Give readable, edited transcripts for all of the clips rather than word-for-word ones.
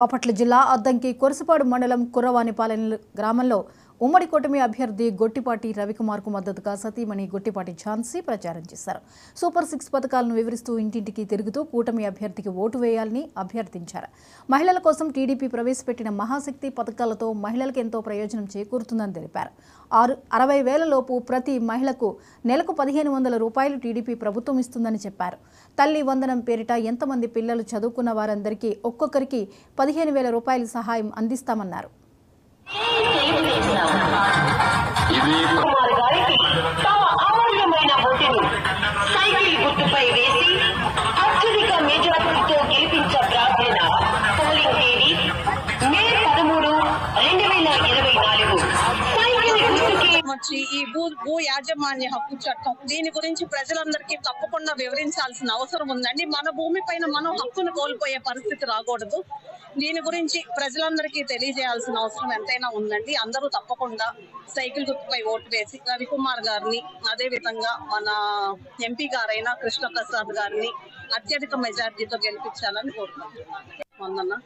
బాపట్ల జిల్లా అద్దంకి కొరసపాడు మండలం కుర్రవానిపాలెం గ్రామంలో ఉమ్మడి కూటమి అభ్యర్థి గొట్టిపాటి రవికుమార్కు మద్దతుగా సతీమణి గొట్టిపాటి ఝాన్సీ ప్రచారం చేశారు. సూపర్ 6 పథకాలను వివరిస్తూ ఇంటింటికి తిరుగుతూ కూటమి అభ్యర్థికి ఓటు వేయాలని అభ్యర్థించారు. మహిళల కోసం టీడీపీ ప్రవేశపెట్టిన మహాశక్తి పథకాలతో మహిళలకు ఎంతో ప్రయోజనం చేకూరుతుందని తెలిపారు. 60,000 లోపు ప్రతి మహిళకు నెలకు 1,500 రూపాయలు టీడీపీ ప్రభుత్వం ఇస్తుందని చెప్పారు. తల్లి వందనం పేరిట ఎంతమంది పిల్లలు చదువుకున్న వారందరికీ ఒక్కొక్కరికి 15,000 రూపాయల సహాయం అందిస్తామన్నారు. ఈ భూ యాజమాన్య హక్కు చట్టం దీని గురించి ప్రజలందరికీ తప్పకుండా వివరించాల్సిన అవసరం ఉందండి. మన భూమి పైన మనం హక్కును కోల్పోయే పరిస్థితి రాకూడదు. దీని గురించి ప్రజలందరికీ తెలియజేయాల్సిన అవసరం ఎంతైనా ఉందండి. అందరూ తప్పకుండా సైకిల్ గుర్తుపై ఓటు వేసి రవికుమార్ గారిని, అదే విధంగా మన ఎంపీ గారైన కృష్ణప్రసాద్ గారిని అత్యధిక మెజార్టీతో గెలిపించాలని కోరుకుంటున్నాను.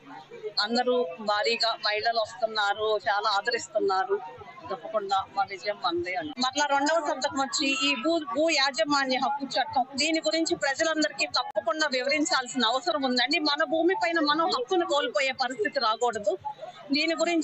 అందరూ భారీగా మహిళలు వస్తున్నారు, చాలా ఆదరిస్తున్నారు. తప్పకుండా మా విజయం అందే అని మరలా రెండవ సంతకం వచ్చి ఈ భూ యాజమాన్య హక్కు చట్టం దీని గురించి ప్రజలందరికీ తప్పకుండా వివరించాల్సిన అవసరం ఉందండి. మన భూమి పైన మనం హక్కును కోల్పోయే పరిస్థితి రాకూడదు. దీని గురించి